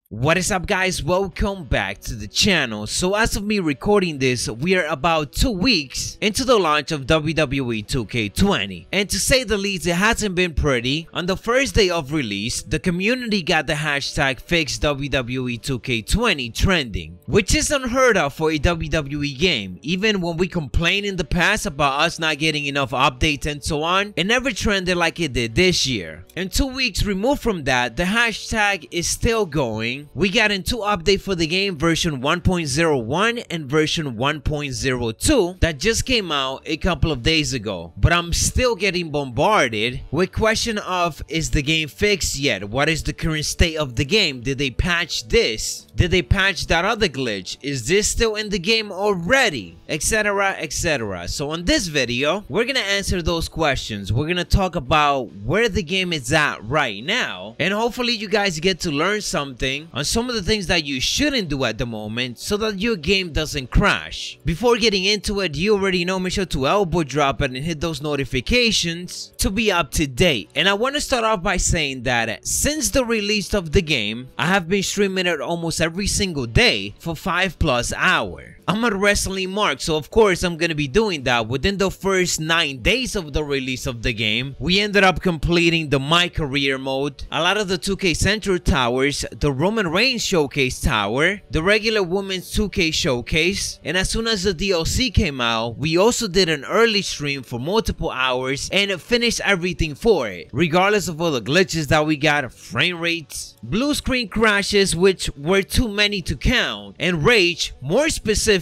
What is up, guys? Welcome back to the channel. So as of me recording this, we are about 2 weeks into the launch of WWE 2K20, and to say the least, it hasn't been pretty. On the first day of release, the community got the hashtag fix WWE 2K20 trending, which is unheard of for a WWE game. Even when we complained in the past about us not getting enough updates and so on, it never trended like it did this year. And 2 weeks removed from that, the hashtag is still going. We got a two update for the game, version 1.01 and version 1.02 that just came out a couple of days ago. But I'm still getting bombarded with question of, is the game fixed yet? What is the current state of the game? Did they patch this? Did they patch that other glitch? Is this still in the game already? Etc, etc. So on this video, we're gonna answer those questions. We're gonna talk about where the game is at right now, and hopefully you guys get to learn something on some of the things that you shouldn't do at the moment so that your game doesn't crash. Before getting into it, you already know, make sure to elbow drop it and hit those notifications to be up to date. And I want to start off by saying that since the release of the game, I have been streaming it almost every single day for 5+ hours. I'm a wrestling mark, so of course I'm gonna be doing that. Within the first 9 days of the release of the game, we ended up completing the My Career mode, a lot of the 2K Central towers, the Roman Reigns Showcase tower, the regular Women's 2K Showcase, and as soon as the DLC came out, we also did an early stream for multiple hours and finished everything for it, regardless of all the glitches that we got, frame rates, blue screen crashes which were too many to count, and rage, more specifically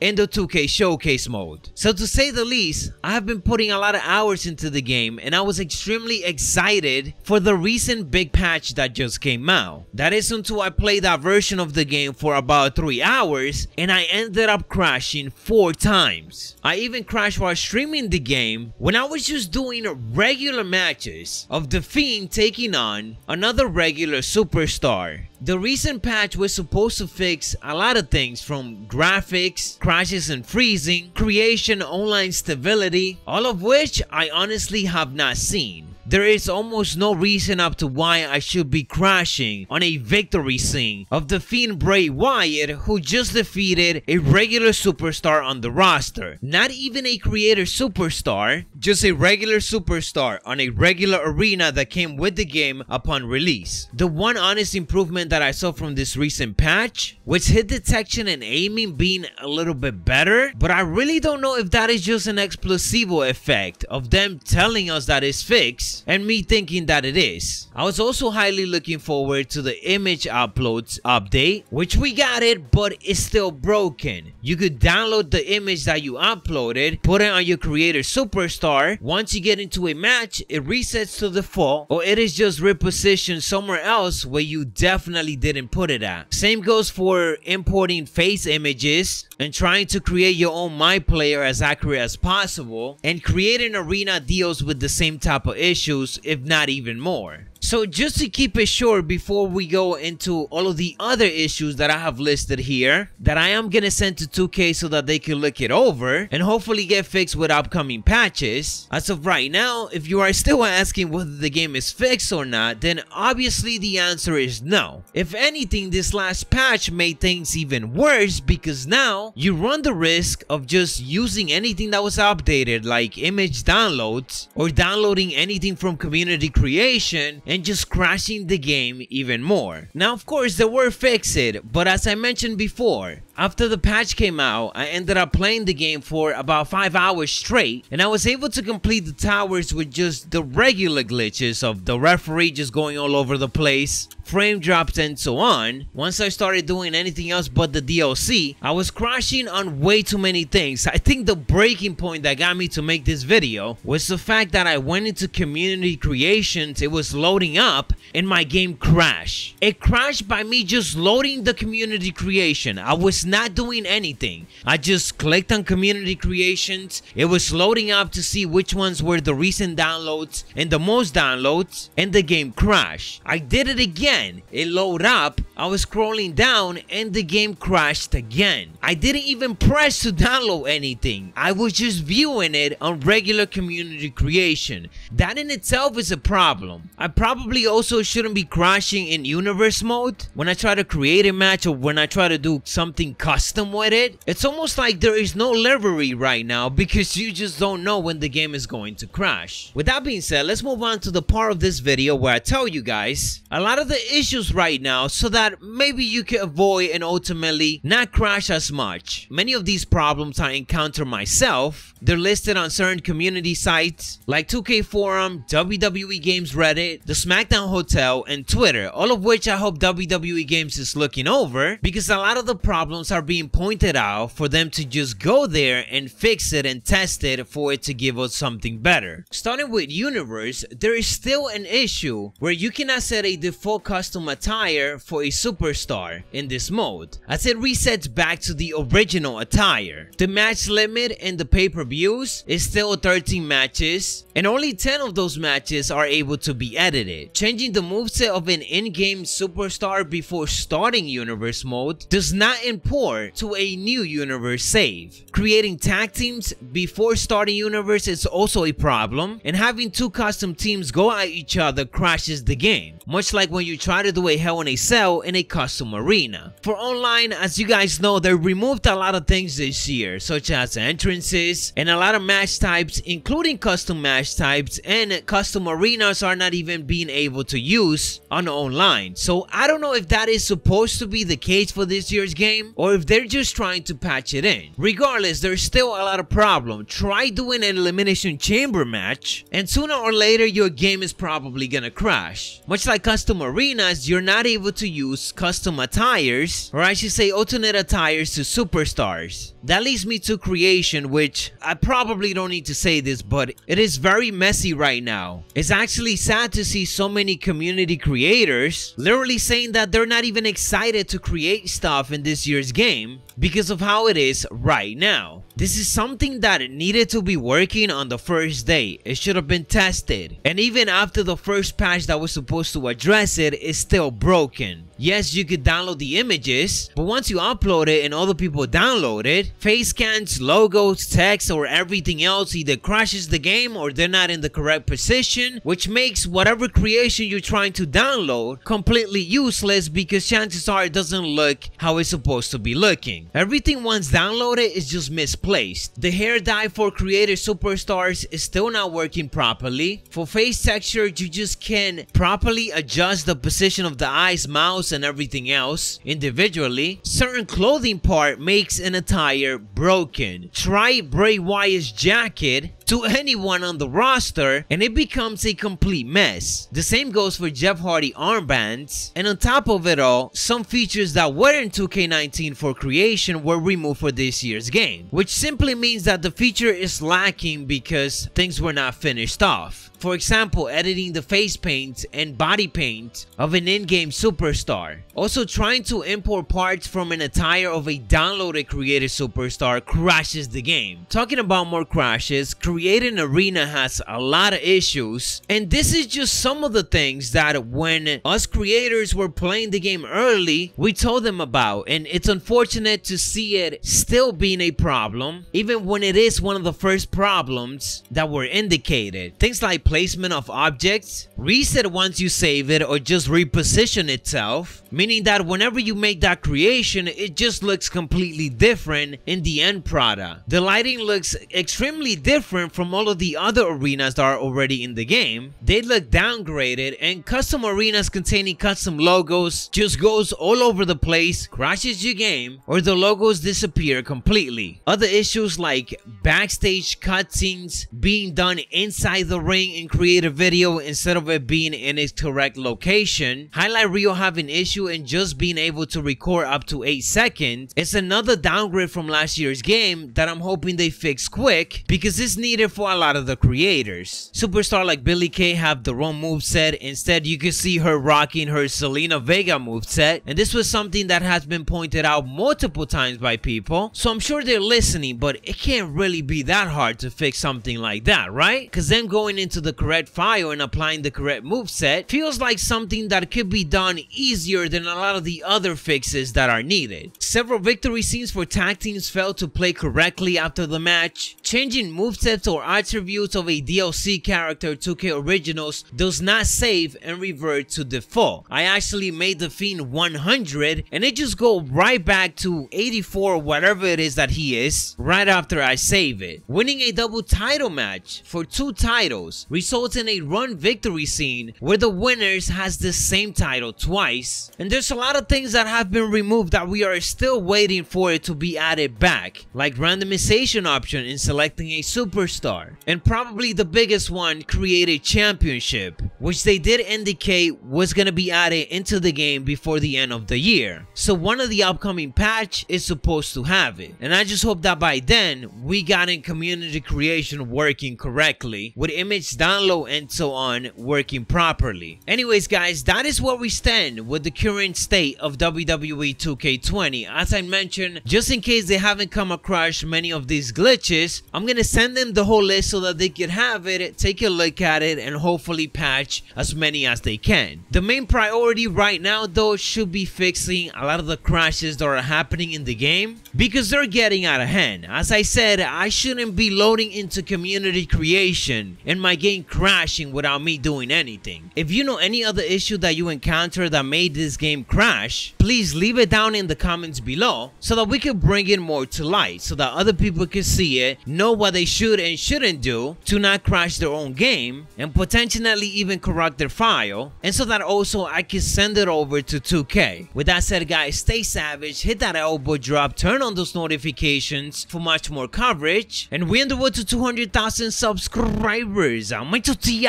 in the 2K Showcase mode. So to say the least, I have been putting a lot of hours into the game, and I was extremely excited for the recent big patch that just came out. That is until I played that version of the game for about 3 hours and I ended up crashing 4 times. I even crashed while streaming the game when I was just doing regular matches of The Fiend taking on another regular superstar. The recent patch was supposed to fix a lot of things, from graphics, crashes and freezing, creation, online stability, all of which I honestly have not seen. There is almost no reason up to why I should be crashing on a victory scene of The Fiend Bray Wyatt, who just defeated a regular superstar on the roster. Not even a creator superstar, just a regular superstar on a regular arena that came with the game upon release. The one honest improvement that I saw from this recent patch was hit detection and aiming being a little bit better, but I really don't know if that is just an explosivo effect of them telling us that it's fixed and me thinking that it is. I was also highly looking forward to the image uploads update, which we got it, but it's still broken. You could download the image that you uploaded, put it on your creator superstar. Once you get into a match, it resets to default, or it is just repositioned somewhere else where you definitely didn't put it at. Same goes for importing face images and trying to create your own My Player as accurate as possible, and creating arena deals with the same type of issues, if not even more. So just to keep it short before we go into all of the other issues that I have listed here that I am gonna send to 2K so that they can look it over and hopefully get fixed with upcoming patches. As of right now, if you are still asking whether the game is fixed or not, then obviously the answer is no. If anything, this last patch made things even worse, because now you run the risk of just using anything that was updated, like image downloads or downloading anything from community creation, and just crashing the game even more. Now, of course, they were fixed, but as I mentioned before, after the patch came out, I ended up playing the game for about 5 hours straight, and I was able to complete the towers with just the regular glitches of the referee just going all over the place, frame drops and so on. Once I started doing anything else but the DLC, I was crashing on way too many things. I think the breaking point that got me to make this video was the fact that I went into community creations, it was loading up, and my game crashed. It crashed by me just loading the community creation. I was not doing anything. I just clicked on community creations. It was loading up to see which ones were the recent downloads and the most downloads, and the game crashed. I did it again. It loaded up. I was scrolling down and the game crashed again. I didn't even press to download anything. I was just viewing it on regular community creation. That in itself is a problem. I probably also shouldn't be crashing in universe mode when I try to create a match or when I try to do something custom with it. It's almost like there is no livery right now because you just don't know when the game is going to crash. With that being said, let's move on to the part of this video where I tell you guys a lot of the issues right now so that maybe you can avoid and ultimately not crash as much. Many of these problems I encounter myself. They're listed on certain community sites like 2K Forum, WWE Games Reddit, the SmackDown Hotel, and Twitter, all of which I hope WWE Games is looking over because a lot of the problems are being pointed out for them to just go there and fix it and test it for it to give us something better. Starting with Universe, there is still an issue where you cannot set a default custom attire for a superstar in this mode, as it resets back to the original attire. The match limit and the pay-per-views is still 13 matches, and only 10 of those matches are able to be edited. Changing the moveset of an in-game superstar before starting Universe mode does not import to a new Universe save. Creating tag teams before starting Universe is also a problem, and having two custom teams go at each other crashes the game, much like when you try to do a Hell in a Cell in a custom arena. For online, as you guys know, they removed a lot of things this year, such as entrances and a lot of match types, including custom match types, and custom arenas are not even being able to use on online. So I don't know if that is supposed to be the case for this year's game or if they're just trying to patch it in. Regardless, there's still a lot of problem. Try doing an elimination chamber match and sooner or later your game is probably gonna crash. Much like custom arenas, you're not able to use custom attires, or I should say alternate attires to superstars. That leads me to creation, which I probably don't need to say this, but it is very messy right now. It's actually sad to see so many community creators literally saying that they're not even excited to create stuff in this year's game because of how it is right now. This is something that needed to be working on the first day. It should have been tested. And even after the first patch that was supposed to address it is still broken. Yes, you could download the images, but once you upload it and other people download it, face scans, logos, text, or everything else either crashes the game or they're not in the correct position, which makes whatever creation you're trying to download completely useless because chances are it doesn't look how it's supposed to be looking. Everything once downloaded is just misplaced. The hair dye for creator superstars is still not working properly. For face texture, you just can't properly adjust the position of the eyes, mouth, and everything else individually. Certain clothing part makes an attire broken. Try Bray Wyatt's jacket to anyone on the roster and it becomes a complete mess. The same goes for Jeff Hardy armbands, and on top of it all, some features that were in 2K19 for creation were removed for this year's game, which simply means that the feature is lacking because things were not finished off. For example, editing the face paint and body paint of an in-game superstar. Also, trying to import parts from an attire of a downloaded created superstar crashes the game. Talking about more crashes, creating arena has a lot of issues, and this is just some of the things that when us creators were playing the game early, we told them about, and it's unfortunate to see it still being a problem, even when it is one of the first problems that were indicated. Things like placement of objects, reset once you save it, or just reposition itself, meaning that whenever you make that creation, it just looks completely different in the end product. The lighting looks extremely different from all of the other arenas that are already in the game. They look downgraded, and custom arenas containing custom logos just goes all over the place, crashes your game, or the logos disappear completely. Other issues like backstage cutscenes being done inside the ring and create a video instead of it being in its correct location. Highlight reel having issue and just being able to record up to 8 seconds. It's another downgrade from last year's game that I'm hoping they fix quick because this needs needed for a lot of the creators. Superstar like Billie Kay have the wrong moveset. Instead, you can see her rocking her Selena Vega moveset, and this was something that has been pointed out multiple times by people, so I'm sure they're listening, but it can't really be that hard to fix something like that, right? Cause then going into the correct file and applying the correct moveset feels like something that could be done easier than a lot of the other fixes that are needed. Several victory scenes for tag teams failed to play correctly after the match. Changing movesets or attributes of a DLC character 2K Originals does not save and revert to default. I actually made the Fiend 100 and it just go right back to 84 whatever it is that he is right after I save it. Winning a double title match for 2 titles results in a run victory scene where the winners has the same title twice, and there's a lot of things that have been removed that we are still waiting for it to be added back, like randomization option in selecting a superstar, and probably the biggest one, create a championship, which they did indicate was gonna be added into the game before the end of the year. So one of the upcoming patch is supposed to have it, and I just hope that by then we got in community creation working correctly, with image download and so on working properly. Anyways guys, that is where we stand with the current state of WWE 2K20. As I mentioned, just in case they haven't come across many of these glitches, I'm gonna send them the whole list so that they can have it, take a look at it, and hopefully patch as many as they can. The main priority right now though should be fixing a lot of the crashes that are happening in the game, because they're getting out of hand. As I said, I shouldn't be loading into community creation and my game crashing without me doing anything. If you know any other issue that you encountered that made this game crash, please leave it down in the comments below so that we can bring it more to light, so that other people can see it, know what they should and shouldn't do to not crash their own game, and potentially even corrupt their file, and so that also I can send it over to 2K. With that said guys, stay savage, hit that elbow drop, turn on those notifications for much more coverage, and we on the road to 200,000 subscribers. I'm Macho T,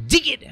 dig it!